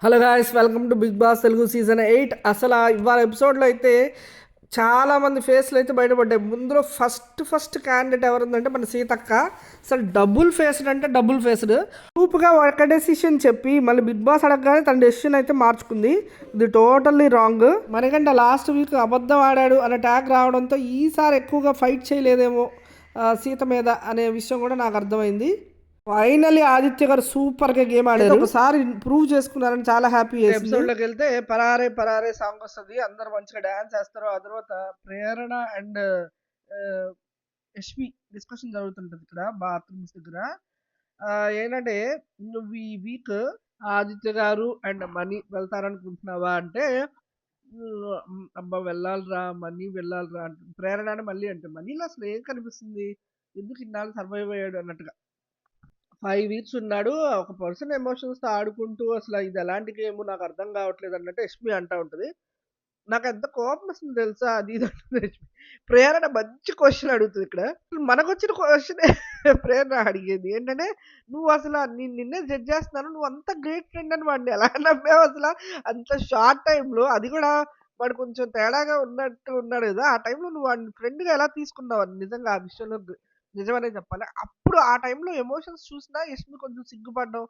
Hello guys, welcome to Bigg Boss Telugu season 8. అసలు ఇవాళ ఎపిసోడ్లో అయితే చాలామంది ఫేస్లు అయితే బయటపడ్డాయి. ముందులో ఫస్ట్ క్యాండిడేట్ ఎవరుందంటే మన సీతక్క. అసలు డబుల్ ఫేస్డ్ అంటే డబుల్ ఫేస్డ్. గ్రూప్గా ఒక డెసిషన్ చెప్పి మళ్ళీ బిగ్ బాస్ అడగగానే తన డెసిషన్ అయితే మార్చుకుంది. ఇది టోటల్లీ రాంగ్. మనకంటే లాస్ట్ వీక్ అబద్ధం ఆడాడు అనే ట్యాగ్ రావడంతో ఈసారి ఎక్కువగా ఫైట్ చేయలేదేమో సీత మీద అనే విషయం కూడా నాకు అర్థమైంది. ఫైనలీ ఆదిత్య గారు సూపర్ గా గేమ్ ఆడారు. ఒకసారి ప్రూవ్ చేసుకున్నారని చాలా హ్యాపీ. ఎపిసోడ్ లోకి వెళ్తే పరారే పరారే సాంగ్ వస్తుంది. అందరు మంచిగా డాన్స్ చేస్తారు. ఆ తర్వాత ప్రేరణ అండ్ యశ్వి డిస్కషన్ జరుగుతుంటది ఇక్కడ బాత్రూమ్స్ దగ్గర. ఏంటంటే నువ్వు ఈ వీక్ ఆదిత్య గారు అండ్ మనీ వెళ్తారనుకుంటున్నావా అంటే అబ్బా వెళ్ళాలిరా మనీ వెళ్ళాలిరా అంటే ప్రేరణ అని మళ్ళీ అంటే మనీలో అసలు ఏం కనిపిస్తుంది, ఎందుకు ఇన్నాళ్ళు సర్వైవ్ అయ్యాడు అన్నట్టుగా. 5 వీక్స్ ఉన్నాడు. ఒక పర్సన్ ఎమోషన్స్‌తో ఆడుకుంటూ అసల ఇది ఎలాంటి గేమ్ నాకు అర్థం కావట్లేదు అన్నట్టు యష్మి అంటా ఉంటది. నాకెంత కోపమొస్తుంది తెలుసా? అది ఇది అంటుంది యష్మి. ప్రేరణ మంచి క్వెషన్ అడుగుతది ఇక్కడ. మనకొచ్చిన క్వెషనే ప్రేరణ అడిగేది. ఏంటంటే నువ్వు అసల నిన్నే జడ్జ్ చేస్తున్నాను. నువ్వు అంత గ్రేట్ ఫ్రెండ్ అని వాడిని ఎలా నమ్మావు అసల? అంత షార్ట్ టైమ్‌లో అది కూడా వాడు కొంచెం తేడాగా ఉన్నట్టు ఉన్నాడు కదా! ఆ టైంలో నువ్వు వాడిని ఫ్రెండ్‌గా ఎలా తీసుకున్నావు? నిజంగా ఆ విషయంలో నిజమనే చెప్పాలి. అప్పుడు ఆ టైంలో ఎమోషన్స్ చూసినా యష్మి కొంచెం సిగ్గుపడడం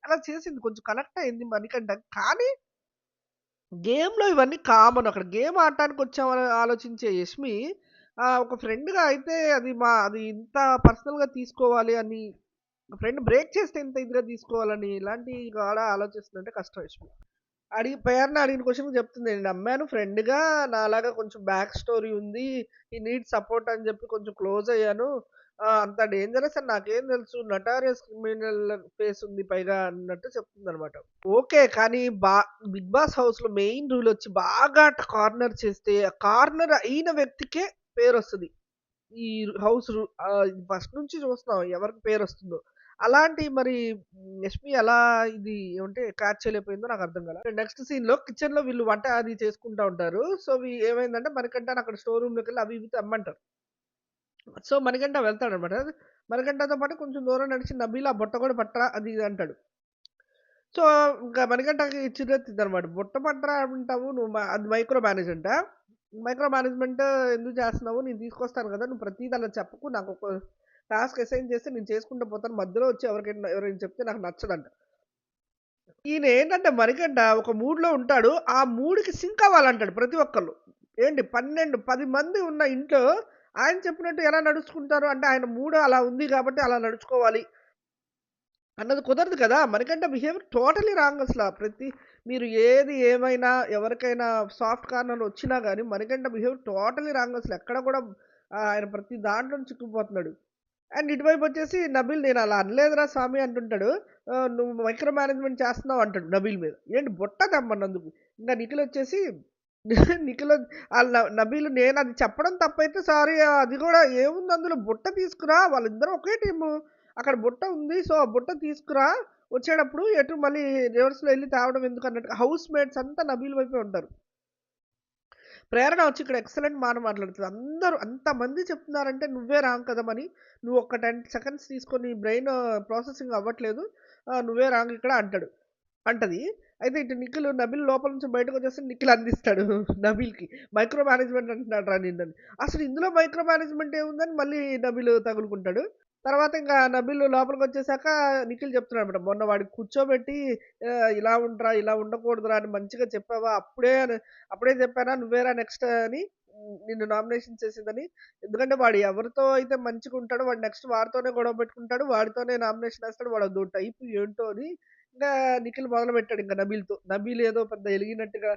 అలా చేసింది. కొంచెం కనెక్ట్ అయింది మణికంఠ. కానీ గేమ్‌లో ఇవన్నీ కామన్. అక్కడ గేమ్ ఆడటానికి వచ్చామని ఆలోచించే యష్మి ఒక ఫ్రెండ్‌గా అయితే అది ఇంత పర్సనల్‌గా తీసుకోవాలి అని, ఫ్రెండ్ బ్రేక్ చేస్తే ఇంత ఇదిగా తీసుకోవాలని ఇలాంటివి కూడా ఆలోచిస్తుందంటే కష్టం యష్మి. ప్రేరణ అడిగిన క్వెషన్‌కి చెప్తుంది. నేను నమ్మాను ఫ్రెండ్‌గా, నాలాగా కొంచెం బ్యాక్ స్టోరీ ఉంది. హి నీడ్స్ సపోర్ట్ అని చెప్పి కొంచెం క్లోజ్ అయ్యాను. అంత డేంజరస్ అని నాకేం తెలుసు. నటారియస్ క్రిమినల్ ఫేస్ ఉంది పైగా అన్నట్టు చెప్తుందనమాట. ఓకే. కానీ బిగ్ బాస్ హౌస్‌లో మెయిన్ రూల్ వచ్చి బాగా కార్నర్ చేస్తే, ఆ కార్నర్ అయిన వ్యక్తికే పేరొస్తది. ఈ హౌస్ ఫస్ట్ నుంచి చూస్తున్నాం ఎవరికి పేరొస్తుందో. అలాంటి మరి యష్మి ఎలా ఇది ఏమంటే క్యాచ్ చేయలేకపోయిందో నాకు అర్థం కాల. నెక్స్ట్ సీన్‌లో కిచెన్‌లో వీళ్ళు వంట అది చేసుకుంటా ఉంటారు. సో, ఏమైందంటే మణికంఠని అక్కడ స్టోర్ రూమ్‌లోకెళ్ళి అవి ఇవి తెమ్మంటారు. సో, మణికంఠ వెళ్తాడనమాట. మణికంఠతో పాటు కొంచెం దూరం నడిచి నబీల్ ఆ బుట్ట కూడా పట్టరా అది ఇది అంటాడు. సో, ఇంకా మణికంఠకి చిర్రెత్తిద్దనమాట. బుట్ట పట్టరా అంటావు నువ్వు అది మైక్రో మేనేజ్‌మెంటా? మైక్రో మేనేజ్‌మెంట్ ఎందుకు చేస్తున్నావు? నేను తీసుకొస్తాను కదా! నువ్వు ప్రతీది అలా చెప్పకు. నాకొక టాస్క్ అసైన్ చేస్తే నేను చేసుకుంటూ పోతాను. మధ్యలో వచ్చి ఎవరైనా చెప్తే నాకు నచ్చదంట. ఈయనేంటంటే మణికంఠ ఒక మూడ్‌లో ఉంటాడు. ఆ మూడ్‌కి సింక్ అవ్వాలంటాడు ప్రతి ఒక్కళ్ళు. ఏంటి 12, 10 మంది ఉన్న ఇంట్లో ఆయన చెప్పినట్టు ఎలా నడుచుకుంటారు? అంటే ఆయన మూడ్ అలా ఉంది కాబట్టి అలా నడుచుకోవాలి అన్నది కుదరదు కదా! మణికంఠ బిహేవియర్ టోటల్లీ రాంగ్ అసల. మీరు ఏది ఏమైనా ఎవరికైనా సాఫ్ట్ కార్నర్ వచ్చినా గాని మణికంఠ బిహేవియర్ టోటల్లీ రాంగ్ అసలు. ఎక్కడ కూడా ఆయన ప్రతి దాంట్లోను చిక్కుకుపోతున్నాడు. అండ్ ఇటువైపొచ్చేసి నబీల్ నేనలా అనలేదురా స్వామి అంటుంటాడు. నువ్వు మైక్రో మేనేజ్‌మెంట్ చేస్తున్నావు అంటాడు నబీల్ మీద. ఏంటి బుట్ట తెమ్మన్నందుకు. ఇంకా నిఖిలొచ్చేసి నిఖిల్ నబీల్ నేనది చెప్పడం తప్పైతే సారీ, అది గూడా ఏముంది అందులో బుట్ట తీసుకురా వాళ్ళిద్దరూ ఒకే టీము. అక్కడ బుట్ట ఉంది. సో, ఆ బుట్ట తీసుకురా వచ్చేటప్పుడు ఎటు మళ్ళీ రివర్స్‌లో ఎళ్లి తేవడం ఎందుకన్నట్టుగా హౌస్ మేట్స్ అంతా నబీల్ వైపే ఉంటారు. ప్రేరణ వచ్చి ఇక్కడ ఎక్సలెంట్ మాట మాట్లాడుతది. అందరూ అంతమంది చెప్తున్నారంటే నువ్వే రాంగ్ కదా మని. నువ్వు ఒక 10 సెకండ్స్ తీసుకొని ప్రాసెసింగ్ అవ్వట్లేదు. నువ్వే రాంగ్ ఇక్కడ అంటది. అయితే ఇటు నబీల్ లోపల నుంచి బయటకొచ్చేస్తే నిఖిల్ అందిస్తాడు నబీల్‌కి. Micro management అంటున్నాడురా నిన్నని. అసలు ఇందులో మైక్రో మేనేజ్‌మెంట్ ఏముందని మళ్ళీ నబీల్ తగులుకుంటాడు. తర్వాత ఇంకా నబీల్ లోపలికొచ్చేసాక నిఖిల్ చెప్తున్నాడన్నమాట. మొన్న వాడికి కూర్చోబెట్టి ఇలా ఉండరా, ఇలా ఉండకూడదురా అని మంచిగా చెప్పావా? అప్పుడే చెప్పానా నువ్వేరా నెక్స్ట్ అని, నిన్ను నామినేషన్ చేసిందని. ఎందుకంటే వాడు ఎవరితో అయితే మంచిగుంటాడో వాడు నెక్స్ట్ వాడితోనే గొడవ పెట్టుకుంటాడు. వాడితోనే నామినేషన్ ఏస్తాడు. వాడు అదో టైపు ఏంటో అని ఇంకా నిఖిల్ మొదలుపెట్టాడు ఇంక నబీల్‌తో. నబీల్ ఏదో పెద్ద ఎలిగినట్టుగా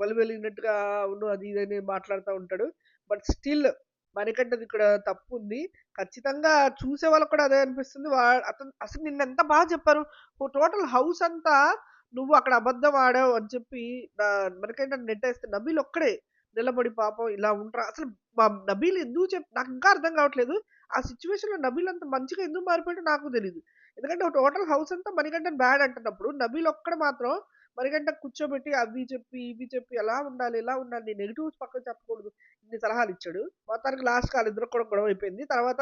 బల్బు వెలిగినట్టుగా అవును అది ఇది అని మాట్లాడుతా ఉంటాడు. బట్ స్టిల్ మణికంఠది ఇక్కడ తప్పుంది. ఖచ్చితంగా చూసే వాళ్ళకి కూడా అదే అనిపిస్తుంది. అతను అసలు నిన్నెంత బాగా చెప్పారు. టోటల్ హౌస్ అంతా నువ్వు అక్కడ అబద్ధం ఆడావు అని చెప్పి మనకేంటంటే నెట్టేస్తే నబీల్ ఒక్కడే నిలబడి పాపం ఇలా ఉంటారు. అసలు నబీల్ ఎందుకు నాకింకా అర్థం కావట్లేదు. ఆ సిట్యుయేషన్‌లో నబీల్ అంత మంచిగా ఎందుకు మారిపోయాడో నాకు తెలీదు. ఎందుకంటే టోటల్ హౌస్ అంతా మణికంఠన్ బ్యాడ్ అంటున్నప్పుడు నబీల్ ఒక్కడు మాత్రం మణికంఠ కూర్చోబెట్టి అవి చెప్పి, ఇవి చెప్పి ఎలా ఉండాలి, ఎలా ఉండాలి, నీ నెగెటివ్స్ పక్కన చెప్పకూడదు. ఇన్ని సలహాలిచ్చాడు. మొత్తానికి లాస్ట్‌కి ఆళ్ళిద్దరికి కూడా గొడవ అయిపోయింది. తర్వాత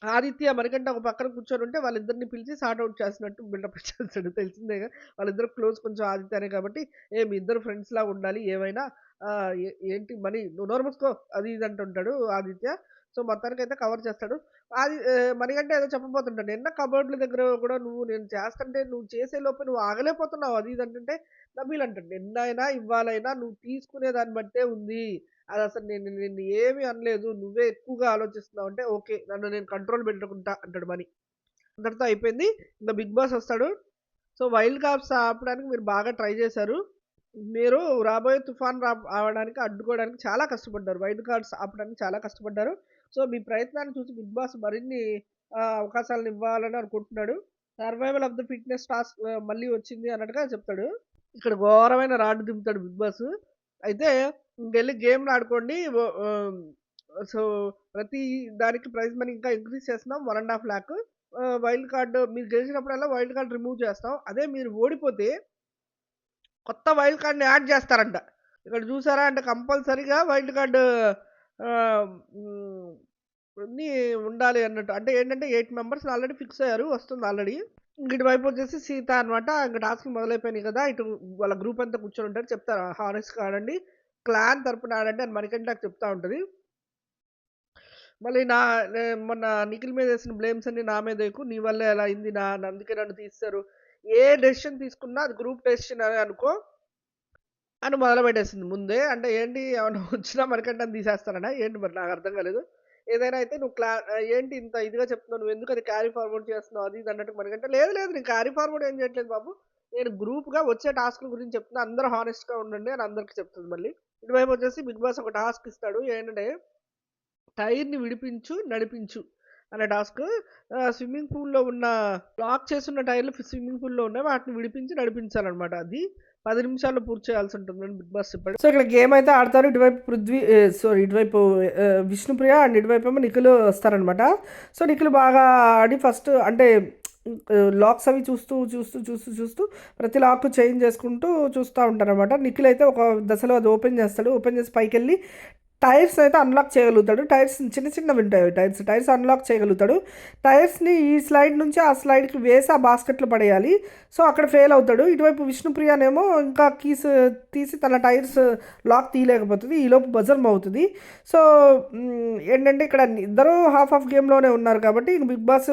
ఆదిత్య మనకంటే ఒక పక్కన కూర్చొనుంటే వాళ్ళిద్దరిని పిలిచి సార్ట్ ఔట్ చేస్తున్నట్టు బిల్డప్ ఇచ్చేస్తాడు. తెలిసిందేగా వాళ్ళిద్దరు క్లోజ్ కొంచెం ఆదిత్యనే కాబట్టి, మీ ఇద్దరు ఫ్రెండ్స్‌లాగా ఉండాలి ఏమైనా ఏంటి మనీ నువ్వు నోరు మూసుకో అది ఇది అంటుంటాడు ఆదిత్య. సో, మొత్తానికైతే కవర్ చేస్తాడు. మణికంఠ ఏదో చెప్పబోతుంటాడు. నిన్న కబోర్డ్‌ల దగ్గర కూడా నేను చేస్తంటే నువ్వు చేసే లోపే నువ్వు ఆగలేకపోతున్నావు అది ఇది అంటుంటే, నబీల్ అంటాడు. నిన్నైనా ఇవ్వాలైనా నువ్వు తీసుకునే దాన్ని బట్టే ఉంది. అదసలు నేను నిన్ను ఏమి అనలేదు. నువ్వే ఎక్కువగా ఆలోచిస్తున్నావు అంటే, ఓకే. నన్ను నేను కంట్రోల్ పెట్టుకుంటా అంటాడు మణి. అందరితో అయిపోయింది. ఇంక బిగ్ బాస్ వస్తాడు. సో, వైల్డ్ కార్డ్స్ ఆపడానికి మీరు బాగా ట్రై చేశారు. మీరు రాబోయే తుఫాన్ రావడానికి అడ్డుకోవడానికి చాలా కష్టపడ్డారు. వైల్డ్ కార్డ్స్ ఆపడానికి చాలా కష్టపడ్డారు. సో, మీ ప్రయత్నాన్ని చూసి బిగ్ బాస్ మరిన్ని అవకాశాలను ఇవ్వాలని అనుకుంటున్నాడు. Survival of the fitness task మళ్ళీ వచ్చింది అన్నట్టుగా చెప్తాడు. ఇక్కడ ఘోరమైన రాడ్ దింపుతాడు బిగ్ బాస్. అయితే ఇంకెళ్ళి గేమ్‌లు ఆడుకోండి. సో, ప్రతి దానికి ప్రైజ్ మనీ ఇంకా ఇంక్రీజ్ చేస్తున్నాం 1,50,000 లాక్. వైల్డ్ కార్డ్ మీరు గెలిచినప్పుడల్లా వైల్డ్ కార్డ్ రిమూవ్ చేస్తాం. అదే మీరు ఓడిపోతే కొత్త వైల్డ్ కార్డ్‌ని యాడ్ చేస్తారంట. ఇక్కడ చూసారా అంటే కంపల్సరీగా వైల్డ్ కార్డ్ ఆహ్, హ్మ్. అన్నీ ఉండాలి అన్నట్టు. అంటే ఏంటంటే 8 మెంబర్స్ ఆల్రెడీ ఫిక్స్ అయ్యారు. వస్తుంది ఆల్రెడీ. ఇటువైపు వచ్చేసి సీత అనమాట. ఇంక టాస్క్‌లు మొదలైపోయినాయి కదా! ఇటు వాళ్ళ గ్రూప్ అంతా కూర్చొని ఉంటారు. చెప్తారు హానెస్ట్‌గా ఆడండి. క్లాన్ తరపున ఆడండి అని మణికంఠకి చెప్తా ఉంటది. మళ్ళీ మొన్న నిఖిల్ మీద ఏసిన బ్లేమ్స్ అన్నీ నా మీద ఎయకు. నీ వల్లే అలా అయింది. అందుకే నన్ను తీసేశారు. ఏ డెసిషన్ తీసుకున్నా అది గ్రూప్ డెసిషన్ అనే అనుకో అని మొదలుపెట్టేసింది ముందే. అంటే ఏంటి ఏమన్నా వచ్చినా మణికంఠని తీసేస్తారనా? ఏంటి మరి నాకు అర్థం కాలేదు. ఏదైనా అయితే నువ్వు ఏంటి ఇంత ఇదిగా చెప్తున్నావు. నువ్వెందుకు అది క్యారీ ఫార్వర్డ్ చేస్తున్నావు అది ఇది అన్నట్టు మణికంఠ లేదు లేదు నేను క్యారీ ఫార్వర్డ్ ఏం చేయట్లేదు బాబు. నేను గ్రూప్‌గా వచ్చే టాస్క్‌ల గురించి చెప్తున్నా. అందరూ హానెస్ట్‌గా ఉండండి అని అందరికి చెప్తుంది మళ్ళీ. ఇటువైపు వచ్చేసి బిగ్ బాస్ ఒక టాస్క్ ఇస్తాడు. ఏంటంటే టైర్‌ని విడిపించు, నడిపించు అనే టాస్క్. స్విమ్మింగ్ పూల్‌లో ఉన్న లాక్ చేసున్న టైర్‌లు స్విమ్మింగ్ పూల్‌లో ఉన్నాయి. వాటిని విడిపించి నడిపించాలన్నమాట. అది 10 నిమిషాల్లో పూర్తి చేయాల్సి ఉంటుందని బిగ్ బాస్ చెప్పాడు. సో, ఇక్కడ గేమ్ అయితే ఆడతారు. ఇటువైపు ఇటువైపు విష్ణుప్రియ అండ్ ఇటువైపేమో నిఖిల్ వస్తారనమాట. సో, నిఖిల్ బాగా ఆడి ఫస్ట్ అంటే లాక్స్ అవి చూస్తూ ప్రతి లాక్ చేంజ్ చేసుకుంటూ చూస్తూ ఉంటారనమాట. నిఖిల్ అయితే ఒక దశలో అది ఓపెన్ చేస్తాడు. ఓపెన్ చేసి పైకెళ్ళి టైర్స్ అయితే అన్లాక్ చేయగలుగుతాడు. టైర్స్ చిన్న చిన్నవి ఉంటాయి టైర్స్ అన్లాక్ చేయగలుగుతాడు. టైర్స్ని ఈ స్లైడ్ నుంచి ఆ స్లైడ్కి వేసి ఆ బాస్కెట్లో పడేయాలి. సో అక్కడ ఫెయిల్ అవుతాడు. ఇటువైపు విష్ణుప్రియనేమో ఇంకా కీస్ తీసి తన టైర్స్ లాక్ తీయలేకపోతుంది. ఈలోపు బజర్ అవుతుంది. సో ఏంటంటే ఇక్కడ ఇద్దరు హాఫ్ ఆఫ్ గేమ్లోనే ఉన్నారు కాబట్టి బిగ్ బాస్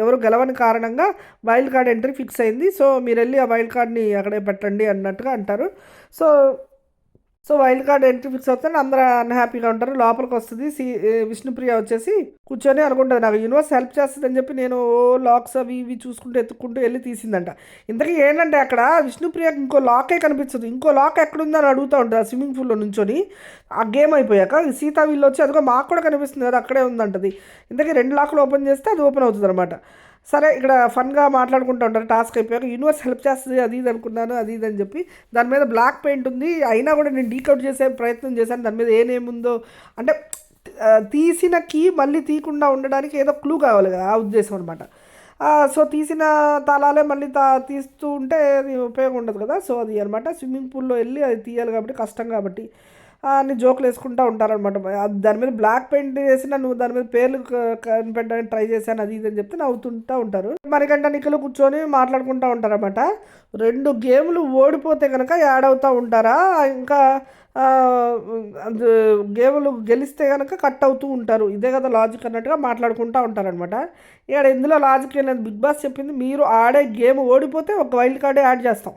ఎవరు గెలవని కారణంగా వైల్డ్ కార్డ్ ఎంట్రీ ఫిక్స్ అయింది. సో మీరు వెళ్ళి ఆ వైల్డ్ కార్డ్ని అక్కడే పెట్టండి అన్నట్టుగా అంటారు. So wild card entry fix అవుతుంది. అందరూ అన్హ్యాపీగా ఉంటారు. లోపలికి వస్తుంది విష్ణుప్రియ వచ్చేసి కూర్చొని అనుకుంటుంది నాకు యూనివర్స్ హెల్ప్ చేస్తుందని చెప్పి నేను లాక్స్ అవి ఇవి చూసుకుంటూ ఎత్తుక్కుంటూ వెళ్ళి తీసిందంట. ఇంతకీ ఏంటంటే అక్కడ విష్ణుప్రియకి ఇంకో లాకే కనిపించదు. ఇంకో లాక్ ఎక్కడుందని అడుగుతూ ఉంటుంది ఆ స్విమ్మింగ్ పూల్లో నుంచొని. ఆ గేమ్ అయిపోయాక సీతా వీళ్ళు వచ్చి అదిగో మాకు కూడా కనిపిస్తుంది కదా అక్కడే ఉందంటది. ఇంతకీ 2 లాక్లు ఓపెన్ చేస్తే అది ఓపెన్ అవుతుంది అనమాట. సరే ఇక్కడ ఫన్గా మాట్లాడుకుంటూ ఉంటారు. టాస్క్ అయిపోయాక యూనివర్స్ హెల్ప్ చేస్తుంది అది ఇది అనుకున్నాను అది ఇది అని చెప్పి దాని మీద బ్లాక్ పెయింట్ ఉంది. అయినా కూడా నేను డీకౌట్ చేసే ప్రయత్నం చేశాను. దాని మీద ఏ నేమ్ ఉందో అంటే తీసిన కీ మళ్ళీ తీయకుండా ఉండడానికి ఏదో క్లూ కావాలి కదా ఆ ఉద్దేశం అనమాట. సో తీసిన తాళాలే మళ్ళీ తీస్తూ ఉంటే అది ఉపయోగం ఉండదు కదా. సో అది అనమాట స్విమ్మింగ్ పూల్లో వెళ్ళి అది తీయాలి కాబట్టి కష్టం కాబట్టి అన్ని జోకులు వేసుకుంటూ ఉంటారనమాట. దాని మీద బ్లాక్ పెయింట్ వేసిన నువ్వు దాని మీద పేర్లు కనిపెట్టడానికి ట్రై చేశాను అది ఇది అని చెప్తే నవ్వుతుంటూ ఉంటారు. మరికంట నిఖిలు కూర్చొని మాట్లాడుకుంటూ ఉంటారన్నమాట. 2 గేమ్లు ఓడిపోతే కనుక యాడ్ అవుతూ ఉంటారా ఇంకా గేమ్లు గెలిస్తే కనుక కట్ అవుతూ ఉంటారు. ఇదే కదా లాజిక్ అన్నట్టుగా మాట్లాడుకుంటూ ఉంటారనమాట. ఇక్కడ ఇందులో లాజిక్ ఏంటంటే బిగ్ బాస్ చెప్పింది మీరు ఆడే గేమ్ ఓడిపోతే ఒక వైల్డ్ కార్డే యాడ్ చేస్తాం.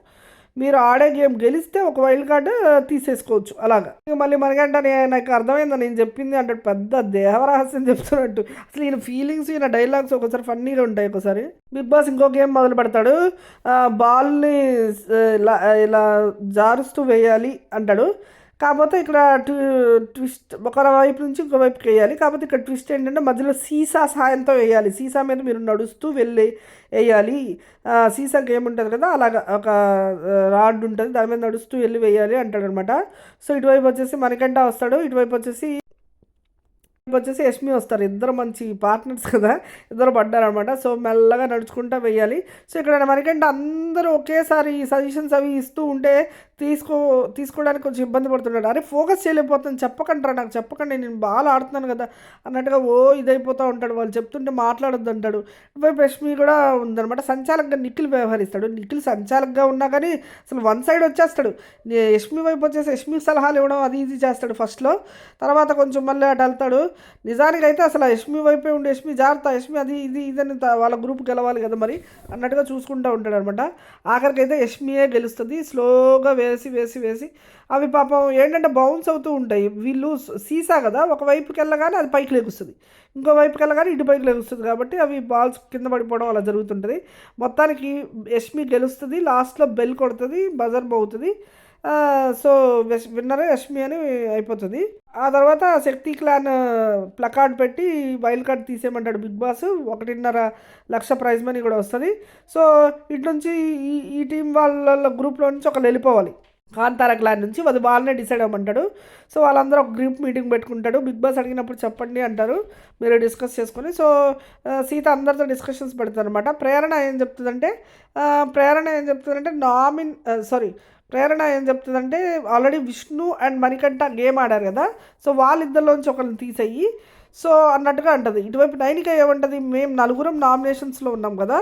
మీరు ఆడే గేమ్ గెలిస్తే ఒక వైల్డ్ కార్డు తీసేసుకోవచ్చు అలాగా. మళ్ళీ మనకంటే నాకు అర్థమైందా నేను చెప్పింది అంటే పెద్ద దేవరహస్యం చెప్తున్నట్టు. అసలు ఈయన ఫీలింగ్స్ ఈయన డైలాగ్స్ ఒకసారి ఫన్నీగా ఉంటాయి. ఒకసారి బిగ్ బాస్ ఇంకో గేమ్ మొదలు పెడతాడు. బాల్ని ఇలా జారుస్తూ వేయాలి అంటాడు. కాకపోతే ఇక్కడ ట్విస్ట్ ఒక వైపు నుంచి ఇంకో వైపుకి వేయాలి. కాకపోతే ఇక్కడ ట్విస్ట్ ఏంటంటే మధ్యలో సీసా సహాయంతో వేయాలి. సీసా మీద మీరు నడుస్తూ వేయాలి. సీసా గేమ్ ఉంటుంది కదా అలాగా ఒక రాడ్ ఉంటుంది దాని మీద నడుస్తూ వెళ్ళి వేయాలి అంటాడు అనమాట. సో ఇటువైపు వచ్చేసి మణికంఠ వస్తాడు. ఇటువైపు వచ్చేసి వచ్చేసి యష్మి వస్తారు. ఇద్దరు మంచి పార్ట్నర్స్ కదా! ఇద్దరు పడ్డారనమాట. సో, మెల్లగా నడుచుకుంటా వెయ్యాలి. సో, ఇక్కడ మనకేంటి అందరూ ఒకేసారి సజెషన్స్ అవి ఇస్తూ ఉంటే తీసుకోవడానికి కొంచెం ఇబ్బంది పడుతున్నాడు. అరే! ఫోకస్ చేయలేకపోతున్నాను చెప్పకండిరా నాకు చెప్పకండి నేను బాగా ఆడుతున్నాను కదా! అన్నట్టుగా ఇదైపోతూ ఉంటాడు. వాళ్ళు చెప్తుంటే మాట్లాడొద్దంటాడు. ఇటువైపు యష్మి కూడా ఉందనమాట. సంచాలకుగా నిఖిల్ వ్యవహరిస్తాడు. నిఖిల్ సంచాలకుగా ఉన్నా కానీ అసలు వన్ సైడ్ వచ్చేస్తాడు. యష్మి వైపు వచ్చేసి యష్మి సలహాలు ఇవ్వడం అది ఇది చేస్తాడు ఫస్ట్‌లో. తర్వాత కొంచెం మళ్ళీ అటు వెళ్తాడు. నిజానికైతే అసలు యష్మి వైపే ఉండి యష్మి జాగ్రత్త యష్మి అది ఇది ఇదని వాళ్ళ గ్రూప్ గెలవాలి కదా మరి అన్నట్టుగా చూసుకుంటూ ఉంటాడు అనమాట. ఆఖరికైతే యష్మియే గెలుస్తుంది. స్లోగా వేసి వేసి వేసి అవి పాపం ఏంటంటే బౌన్స్ అవుతూ ఉంటాయి. వీళ్ళు సీసా కదా ఒకవైపుకి వెళ్ళగానే అది పైకి లెగుస్తుంది, ఇంకో వైపుకి వెళ్ళగానే ఇటు పైకి లెగుస్తుంది. కాబట్టి అవి బాల్స్ కింద పడిపోవడం అలా జరుగుతుంటుంది. మొత్తానికి యష్మి గెలుస్తుంది. లాస్ట్లో బెల్ కొడుతుంది, బజర్ మోగుతుంది. సో విన్నర్ యష్మి అని అయిపోతుంది. ఆ తర్వాత శక్తి క్లాన్ ప్లకార్డ్ పెట్టి వైల్డ్ కార్డ్ తీసేయమంటాడు బిగ్ బాస్. 1.5 లక్ష ప్రైజ్ మనీ కూడా వస్తుంది. సో ఇటు నుంచి ఈ టీం వాళ్ళ గ్రూప్లో నుంచి ఒకళ్ళు వెళ్ళిపోవాలి. కాంతార క్లాన్ నుంచి అది వాళ్ళనే డిసైడ్ అవ్వమంటాడు. సో వాళ్ళందరూ ఒక గ్రూప్ మీటింగ్ పెట్టుకుంటాడు. బిగ్ బాస్ అడిగినప్పుడు చెప్పండి అంటారు, మీరు డిస్కస్ చేసుకొని. సో సీత అందరితో డిస్కషన్స్ పెడతారు అనమాట. ప్రేరణ ఏం చెప్తుందంటే ప్రేరణ ఏం చెప్తుందంటే already Vishnu and Manikanta game ఆడారు కదా, సో వాళ్ళిద్దరిలోంచి ఒకరిని తీసేయి సో అన్నట్టుగా అంటుంది. ఇటువైపు నైనిక ఏమంటుంది, మేము నలుగురం నామినేషన్స్లో ఉన్నాం కదా,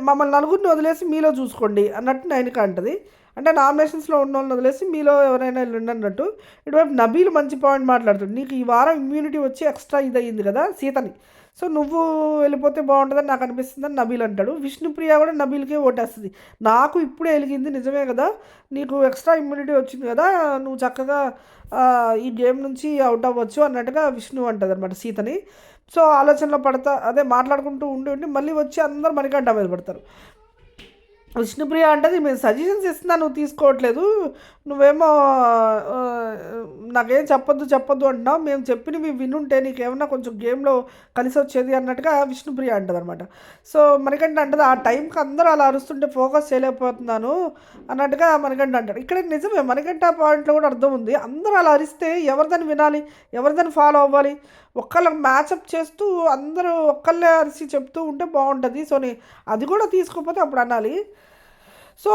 మమ్మల్ని నలుగురిని వదిలేసి మీలో చూసుకోండి అన్నట్టు నైనిక అంటుంది. అంటే నామినేషన్స్లో ఉన్న వాళ్ళని వదిలేసి మీలో ఎవరైనా వెళ్ళండి అన్నట్టు. ఇటువైపు నబీల్ మంచి పాయింట్ మాట్లాడుతుంది. నీకు ఈ వారం ఇమ్యూనిటీ వచ్చి ఎక్స్ట్రా ఇది అయ్యింది కదా సీతని, సో నువ్వు వెళ్ళిపోతే బాగుంటుందని నాకు అనిపిస్తుందని నబీల్ అంటాడు. విష్ణుప్రియ కూడా నబీల్కే ఓటేస్తుంది. నాకు ఇప్పుడే వెలిగింది నిజమే కదా, నీకు ఎక్స్ట్రా ఇమ్యూనిటీ వచ్చింది కదా, నువ్వు చక్కగా ఈ గేమ్ నుంచి అవుట్ అవ్వచ్చు అన్నట్టుగా విష్ణు అంటుంది అనమాట సీతని. సో ఆలోచనలో అదే మాట్లాడుకుంటూ ఉండి మళ్ళీ వచ్చి అందరూ మణికంఠ మీద పడతారు. విష్ణుప్రియ అంటది, మేము సజెషన్స్ ఇస్తున్నా నువ్వు తీసుకోవట్లేదు, నువ్వేమో నాకేం చెప్పొద్దు అంటున్నావు, మేము చెప్పినవి వినుంటే నీకేమన్నా కొంచెం గేమ్లో కలిసి వచ్చేది అన్నట్టుగా విష్ణుప్రియ అంటది అనమాట. సో మణికంఠ అంటది, ఆ టైంకి అందరూ అలా అరుస్తుంటే ఫోకస్ చేయలేకపోతున్నాను అన్నట్టుగా మణికంఠ అంటాడు. ఇక్కడ నిజమే మణికంఠ పాయింట్లో కూడా అర్థం ఉంది. అందరూ అలా అరిస్తే ఎవరిదని వినాలి, ఎవరిదని ఫాలో అవ్వాలి, ఒక్కళ్ళకి మ్యాచప్ చేస్తూ అందరూ ఒక్కళ్ళే అరిసి చెప్తూ ఉంటే బాగుంటుంది. సో అది కూడా తీసుకోకపోతే అప్పుడు అనాలి. సో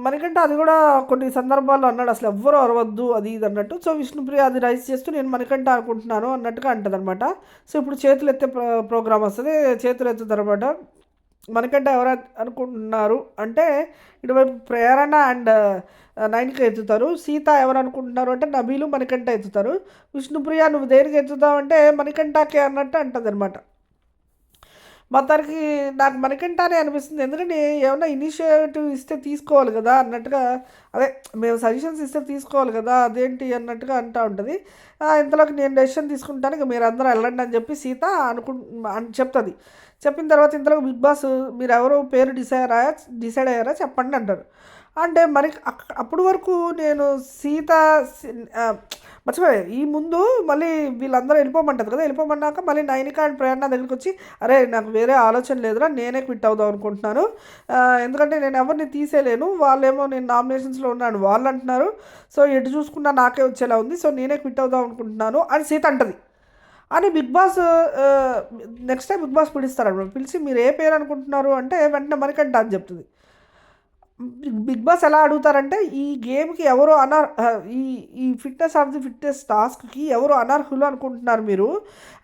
మణికంఠ అది కూడా కొన్ని సందర్భాల్లో అన్నాడు, అసలు ఎవ్వరూ అరవద్దు అది ఇది అన్నట్టు. సో విష్ణుప్రియ అది రైస్ చేస్తూ నేను మణికంఠ అనుకుంటున్నాను అన్నట్టుగా అంటుంది అనమాట. సో ఇప్పుడు చేతులు ఎత్తే ప్రోగ్రామ్ వస్తుంది, చేతులు ఎత్తుతారు అనమాట. మణికంఠ ఎవరు అనుకుంటున్నారు అంటే ఇటువైపు ప్రేరణ అండ్ నైన్కి ఎత్తుతారు. సీత ఎవరు అనుకుంటున్నారు అంటే నబీలు మణికంఠ ఎత్తుతారు. విష్ణుప్రియ నువ్వు దేనికి ఎత్తుతావు అంటే మణికంఠకే అన్నట్టు అంటుంది అనమాట. మొత్తానికి నాకు మణికంఠనే అనిపిస్తుంది. ఎందుకంటే ఏమన్నా ఇనిషియేటివ్ ఇస్తే తీసుకోవాలి కదా అన్నట్టుగా, అదే మేము సజెషన్స్ ఇస్తే తీసుకోవాలి కదా అదేంటి అన్నట్టుగా అంటూ ఉంటుంది. ఇంతలోకి నేను డెసిషన్ తీసుకుంటాను, ఇక మీరు అందరూ వెళ్ళండి అని చెప్పి సీత చెప్తుంది. చెప్పిన తర్వాత ఇంతలోకి బిగ్ బాస్ మీరు ఎవరు పేరు డిసైడ్ అయ్యారా చెప్పండి అంటారు. అంటే మరి అప్పటి వరకు నేను సీత మర్చిపోయా, ఈ ముందు మళ్ళీ వీళ్ళందరూ వెళ్ళిపోమంటుంది కదా, వెళ్ళిపోమన్నాక మళ్ళీ నైనిక అండ్ ప్రేరణ దగ్గరికి వచ్చి అరే నాకు వేరే ఆలోచన లేదురా, నేనే క్విట్ అవుదాం అనుకుంటున్నాను, ఎందుకంటే నేను ఎవరిని తీసేయలేను, వాళ్ళేమో నేను నామినేషన్స్లో ఉన్నాను వాళ్ళు అంటున్నారు, సో ఎటు చూసుకున్నా నాకే వచ్చేలా ఉంది, సో నేనే క్విట్ అవుదాం అనుకుంటున్నాను అని సీత అంటది. అని Bigg Boss next time Bigg Boss పిలుస్తారనమాట. పిలిచి మీరు ఏ పేరు అనుకుంటున్నారు అంటే వెంటనే మణికంఠ అని చెప్తుంది. బిగ్ బాస్ ఎలా అడుగుతారంటే ఈ గేమ్కి ఎవరు ఈ ఫిట్నెస్ ఆఫ్ ది ఫిట్నెస్ టాస్క్కి ఎవరు అనర్హులు అనుకుంటున్నారు మీరు,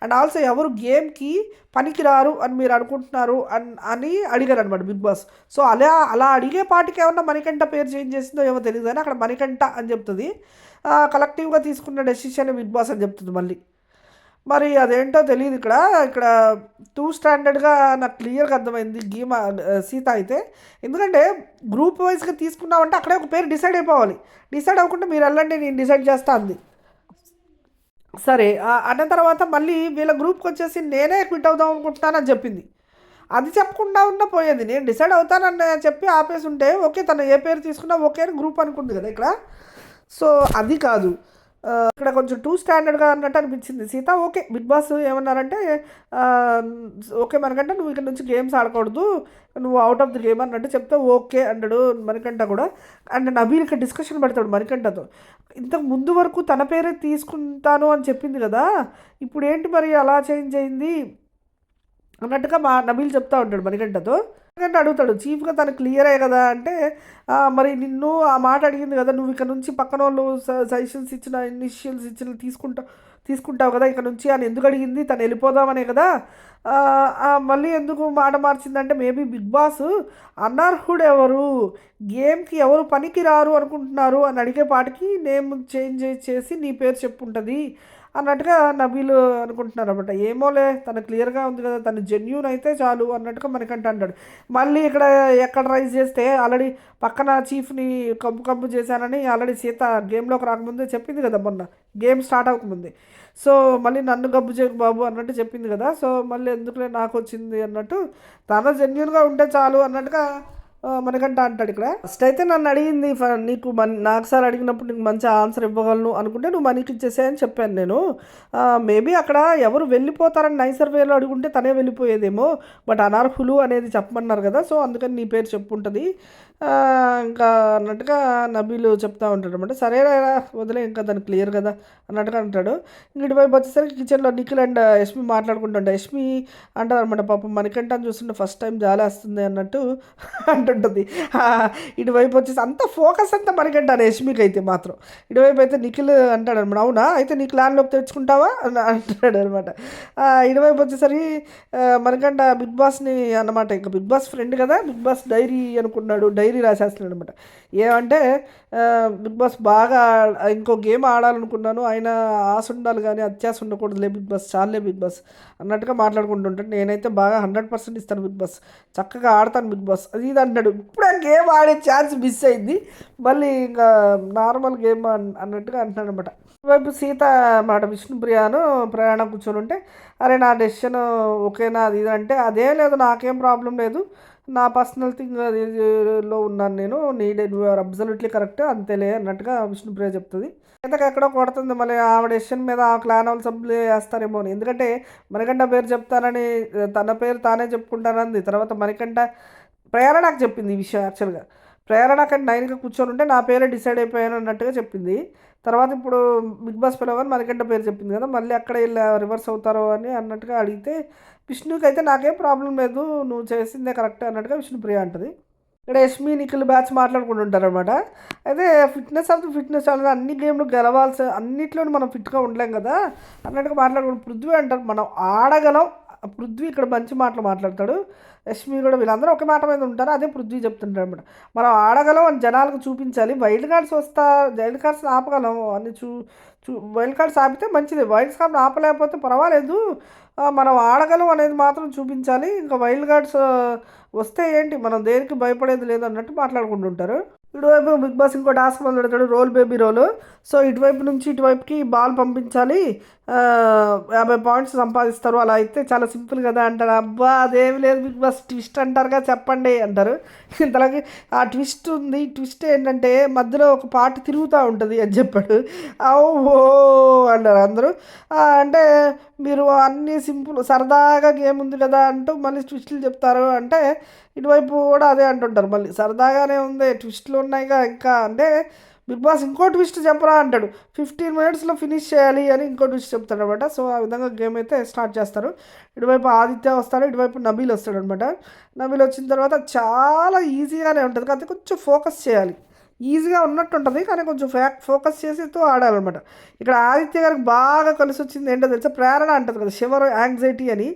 అండ్ ఆల్సో ఎవరు గేమ్కి పనికిరారు అని మీరు అనుకుంటున్నారు అని అడిగారు అనమాట బిగ్ బాస్. సో అలా అడిగే పాటికి ఏమన్నా మణికంఠ పేరు చేంజ్ చేసిందో ఏమో తెలియదు కానీ అక్కడ మణికంఠ అని చెప్తుంది. కలెక్టివ్గా తీసుకున్న డెసిషన్ బిగ్ బాస్ అని చెప్తుంది మళ్ళీ. మరి అదేంటో తెలియదు. ఇక్కడ టూ స్టాండర్డ్గా నాకు క్లియర్గా అర్థమైంది సీత అయితే. ఎందుకంటే గ్రూప్ వైజ్గా తీసుకున్నామంటే అక్కడే ఒక పేరు డిసైడ్ అయిపోవాలి, డిసైడ్ అవ్వకుండా మీరు వెళ్ళండి నేను డిసైడ్ చేస్తా అంది. సరే అన్న తర్వాత మళ్ళీ వీళ్ళ గ్రూప్కి వచ్చేసి నేనే క్విట్ అవుదాం అనుకుంటున్నానని చెప్పింది. అది చెప్పకుండా ఉన్నా పోయేది, నేను డిసైడ్ అవుతానని చెప్పి ఆపేసి ఉంటే ఓకే తను ఏ పేరు తీసుకున్నా ఓకే అని గ్రూప్ అనుకుంది కదా ఇక్కడ. సో అది కాదు, ఇక్కడ కొంచెం టూ స్టాండర్డ్గా అన్నట్టు అనిపించింది. సీత ఓకే, బిగ్ బాస్ ఏమన్నారంటే ఆ, ఓకే మనకంటే నువ్వు ఇక్కడ నుంచి గేమ్స్ ఆడకూడదు, నువ్వు అవుట్ ఆఫ్ ది గేమ్ అన్నట్టు చెప్తే ఓకే అన్నాడు మణికంఠ కూడా. అండ్ నబీల్ ఇక్కడ డిస్కషన్ పెడతాడు మణికంఠతో, ఇంతకు ముందు వరకు తన పేరే తీసుకుంటాను అని చెప్పింది కదా, ఇప్పుడు ఏంటి మరి అలా చేంజ్ అయింది అన్నట్టుగా నబీల్ చెప్తా ఉంటాడు మణికంఠతో. మణికంఠ అడుగుతాడు చీఫ్గా తను క్లియరే కదా అంటే, మరి నిన్ను ఆ మాట అడిగింది కదా, నువ్వు ఇక్కడ నుంచి పక్కన వాళ్ళు సజెషన్స్ ఇచ్చిన ఇనిషియల్స్ ఇచ్చిన తీసుకుంటావు కదా ఇక్కడ నుంచి అని ఎందుకు అడిగింది, తను వెళ్ళిపోదామనే కదా. మళ్ళీ ఎందుకు మాట మార్చిందంటే మేబీ బిగ్ బాస్ అనర్హుడు ఎవరు, గేమ్కి ఎవరు పనికి రారు అనుకుంటున్నారు అని అడిగే పాటికి నేమ్ చేంజ్ చేసి నీ పేరు చెప్పుంటుంది అన్నట్టుగా నబీలు అనుకుంటున్నారు అనమాట. ఏమోలే తను క్లియర్గా ఉంది కదా, తను జెన్యూన్ అయితే చాలు అన్నట్టుగా మనకంట అంటాడు. మళ్ళీ ఇక్కడ ఎక్కడ రైజ్ చేస్తే ఆల్రెడీ పక్కన చీఫ్ని కంపు చేశానని ఆల్రెడీ సీత గేమ్లోకి రాకముందే చెప్పింది కదా, మొన్న గేమ్ స్టార్ట్ అవ్వకముందే. సో మళ్ళీ నన్ను గబ్బు చేయకు బాబు అన్నట్టు చెప్పింది కదా, సో మళ్ళీ ఎందుకులే నాకు వచ్చింది అన్నట్టు, తన జెన్యూన్గా ఉంటే చాలు అన్నట్టుగా మనకంట అంటాడు. ఇక్కడ ఫస్ట్ అయితే నన్ను అడిగింది నీకు నాకు సార్ అడిగినప్పుడు నీకు మంచి ఆన్సర్ ఇవ్వగలను అనుకుంటే నువ్వు మనీకి ఇచ్చేసాయని చెప్పాను నేను. మేబీ అక్కడ ఎవరు వెళ్ళిపోతారని నైసర్ వేలో అడుగుంటే తనే వెళ్ళిపోయేదేమో, బట్ అనర్హులు అనేది చెప్పమన్నారు కదా, సో అందుకని నీ పేరు చెప్పుంటుంది ఇంకా అన్నట్టుగా నబీలు చెప్తా ఉంటాడు అనమాట. సరే వదిలే ఇంకా దాన్ని క్లియర్ కదా అన్నట్టుగా అంటాడు. ఇటువైపు వచ్చేసరికి కిచెన్లో నిఖిల్ అండ్ యష్మి మాట్లాడుకుంటుంటా. యష్మి అంటారు అనమాట, పాపం మనకంటాను చూస్తుంటే ఫస్ట్ టైం జాలేస్తుంది అన్నట్టు అంటుంటుంది. ఇటువైపు వచ్చేసి అంత ఫోకస్ అంతా మనకంటాను యష్మికి అయితే మాత్రం. ఇటువైపు అయితే నిఖిల్ అంటాడు అనమాట, అవునా అయితే నీ క్లాన్లోకి తెచ్చుకుంటావా అని అంటాడు అనమాట. ఇటువైపు వచ్చేసరికి మనకంట బిగ్ బాస్ని అన్నమాట, ఇంకా బిగ్ బాస్ ఫ్రెండ్ కదా, బిగ్ బాస్ డైరీ అనుకున్నాడు, డైరీ రాసేస్తున్నాడు అనమాట. ఏమంటే బిగ్ బాస్ బాగా ఇంకో గేమ్ ఆడాలనుకున్నాను, ఆయన ఆశ ఉండాలి కానీ అత్యాశ ఉండకూడదులే బిగ్ బాస్, చాలే బిగ్ బాస్ అన్నట్టుగా మాట్లాడుకుంటుంటాను. నేనైతే బాగా 100% ఇస్తాను బిగ్ బాస్, చక్కగా ఆడతాను బిగ్ బాస్ అది ఇది అంటాడు. ఇప్పుడు ఆ గేమ్ ఆడే ఛాన్స్ మిస్ అయింది, మళ్ళీ ఇంకా నార్మల్ గేమ్ అన్నట్టుగా అంటున్నాడు అనమాట. వైపు సీత మాట విష్ణుప్రియాను ప్రయాణం కూర్చొని ఉంటే, అరే నా డెసిషన్ ఓకేనా అది ఇది అంటే, అదేం లేదు నాకేం ప్రాబ్లం లేదు, నా పర్సనల్ థింగ్ లో ఉన్నాను నేను, needed you are absolutely correct అంతేలే అన్నట్టుగా విష్ణుప్రియ చెప్తుంది. ఇంతకు ఎక్కడో కొడుతుంది మళ్ళీ ఆవిడ డెసిషన్ మీద ఆ క్లాన్ వాళ్ళు సభ్యులు వేస్తారేమో అని, ఎందుకంటే మణికంఠ పేరు చెప్తానని తన పేరు తానే చెప్పుకుంటానంది. తర్వాత మణికంఠ ప్రేరణకు చెప్పింది ఈ విషయం. యాక్చువల్గా ప్రేరణ కంటే 9కి కూర్చొని ఉంటే నా పేరే డిసైడ్ అయిపోయాను అన్నట్టుగా చెప్పింది. తర్వాత ఇప్పుడు బిగ్ బాస్ పిలవని మణికంఠ పేరు చెప్పింది కదా, మళ్ళీ అక్కడ ఇలా రివర్స్ అవుతారో అని అన్నట్టుగా అడిగితే, విష్ణుకి అయితే నాకేం ప్రాబ్లం లేదు, నువ్వు చేసిందే కరెక్ట్ అన్నట్టుగా విష్ణుప్రియ అంటుంది. ఇక్కడ యష్మి నిఖిల్ బ్యాచ్ మాట్లాడుకుంటుంటారు అనమాట. అయితే ఫిట్నెస్ ఆఫ్ ఫిట్నెస్ అనేది అన్ని గేమ్లు గెలవాల్సి, అన్నిట్లో మనం ఫిట్గా ఉండలేం కదా అన్నట్టుగా మాట్లాడుకుంటూ పృథ్వీ అంటారు మనం ఆడగలం. పృథ్వీ ఇక్కడ మంచి మాటలు మాట్లాడతాడు, యష్మి కూడా వీళ్ళందరూ ఒక మాట మీద ఉంటారు, అదే పృథ్వీ చెప్తుంటారు అనమాట. మనం ఆడగలం అని జనాలకు చూపించాలి, వైల్డ్ కార్డ్స్ వైల్డ్ కార్డ్స్ని ఆపగలం అని వైల్డ్ కార్డ్స్ ఆపితే మంచిది, వైల్డ్ కార్డ్ని ఆపలేకపోతే పర్వాలేదు, మనం ఆడగలం అనేది మాత్రం చూపించాలి, ఇంకా వైల్డ్ కార్డ్స్ వస్తే ఏంటి మనం దేనికి భయపడేది లేదు అన్నట్టు మాట్లాడుకుంటుంటారు. ఇటువైపు బిగ్ బాస్ ఇంకో టాస్క్ మొదలెడతాడు, రోల్ బేబీ రోలు. సో ఇటువైపు నుంచి ఇటువైపుకి బాల్ పంపించాలి, 50 పాయింట్స్ సంపాదిస్తారు, అలా అయితే చాలా సింపుల్ కదా అంటారు. అబ్బా అదేమి లేదు బిగ్ బాస్ ట్విస్ట్ అంటారుగా చెప్పండి అంటారు. ఇంతలోకి ఆ ట్విస్ట్ ఉంది, ట్విస్ట్ ఏంటంటే మధ్యలో ఒక పార్ట్ తిరుగుతూ ఉంటుంది అని చెప్పాడు. ఓ అన్నారు అందరూ. అంటే మీరు అన్నీ సింపుల్ సరదాగా గేమ్ ఉంది కదా అంటూ మళ్ళీ ట్విస్టులు చెప్తారు అంటే, ఇటువైపు కూడా అదే అంటుంటారు, మళ్ళీ సరదాగానే ఉంది ట్విస్టులు ఉన్నాయిగా ఇంకా అంటే, బిగ్ బాస్ ఇంకో ట్విస్ట్ చెప్పరా అంటాడు, 15 మినిట్స్లో ఫినిష్ చేయాలి అని ఇంకో ట్విస్ట్ చెప్తాడు అనమాట. సో ఆ విధంగా గేమ్ అయితే స్టార్ట్ చేస్తారు. ఇటువైపు ఆదిత్య వస్తాడు, ఇటువైపు నబీల్ వస్తాడు అనమాట. నబీల్ వచ్చిన తర్వాత చాలా ఈజీగానే ఉంటుంది, కాకపోతే కొంచెం ఫోకస్ చేయాలి, ఈజీగా ఉన్నట్టు ఉంటుంది కానీ కొంచెం ఫోకస్ చేసితో ఆడాలన్నమాట. ఇక్కడ ఆదిత్య గారికి బాగా కలిసి వచ్చింది ఏంటో తెలుసా, ప్రేరణ అంటుంది కదా, షివర్ యాంగ్జైటీ అని,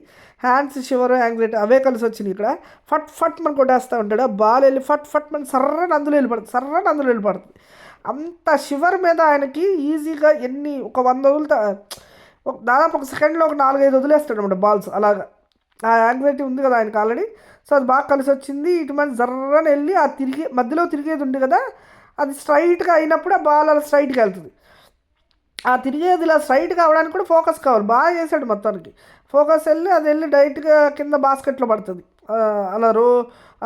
హ్యాండ్స్ షివర్ యాంగ్జైటీ అవే కలిసి వచ్చినాయి. ఇక్కడ ఫట్ ఫట్ మన కొట్టేస్తూ ఉంటాడు, బాల్ వెళ్ళి ఫట్ ఫట్ మన సర్రని అందులో వెళ్ళిపడుతుంది. అంత షివర్ మీద ఆయనకి ఈజీగా ఒక 100 వదులుతా, దాదాపు ఒక సెకండ్లో ఒక 4-5 వదిలేస్తాడు అనమాట బాల్స్ అలాగా. ఆ యాంగ్జైటీ ఉంది కదా ఆయనకి ఆల్రెడీ, సో అది బాగా కలిసి వచ్చింది. ఇటువంటి జర్రని వెళ్ళి ఆ మధ్యలో తిరిగేది ఉంది కదా, అది స్ట్రైట్గా అయినప్పుడు ఆ బాల్ అలా స్ట్రైట్గా వెళ్తుంది. ఆ తిరిగేది ఇలా స్ట్రైట్గా అవడానికి కూడా ఫోకస్ కావాలి, బాగా చేశాడు మొత్తానికి. ఫోకస్ అది వెళ్ళి డైరెక్ట్గా కింద బాస్కెట్లో పడుతుంది,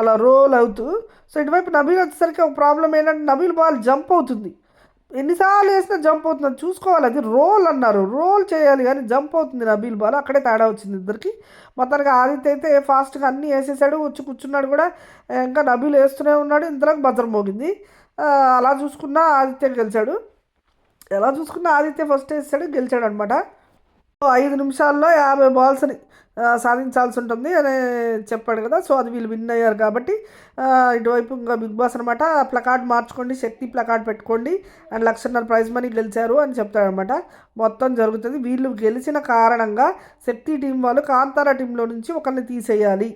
అలా రోల్ అవుతూ. సో ఇటువైపు నబీల్ వచ్చేసరికి ఒక ప్రాబ్లం ఏంటంటే నబీల్ బాల్ జంప్ అవుతుంది, ఎన్నిసార్లు వేసినా జంప్ అవుతుంది, చూసుకోవాలి. అది రోల్ అన్నారు, రోల్ చేయాలి కానీ జంప్ అవుతుంది నబీల్ బాల్. అక్కడే తేడా వచ్చింది ఇద్దరికి. మొత్తానికి ఆదిత్య అయితే ఫాస్ట్గా అన్నీ వేసేసాడు, వచ్చి కూర్చున్నాడు కూడా. ఇంకా నబీల్ వేస్తూనే ఉన్నాడు, ఇంతలోకి బజర్ మోగింది. ఆ, అలా చూసుకున్నా ఆదిత్య గెలిచాడు. ఎలా చూసుకున్నా ఆదిత్య ఫస్ట్ వేసాడు, గెలిచాడు అనమాట. 5 నిమిషాల్లో 50 బాల్స్ని సాధించాల్సి ఉంటుంది అని చెప్పాడు కదా. సో అది వీళ్ళు విన్ అయ్యారు కాబట్టి ఇటువైపు ఇంకా బిగ్ బాస్ అనమాట, ప్లకార్డ్ మార్చుకోండి, శక్తి ప్లకార్డ్ పెట్టుకోండి అండ్ 1,50,000 ప్రైజ్ మనీ గెలిచారు అని చెప్తాడనమాట. మొత్తం జరుగుతుంది. వీళ్ళు గెలిచిన కారణంగా శక్తి టీం వాళ్ళు కాంతారా టీంలో నుంచి ఒకరిని తీసేయాలి.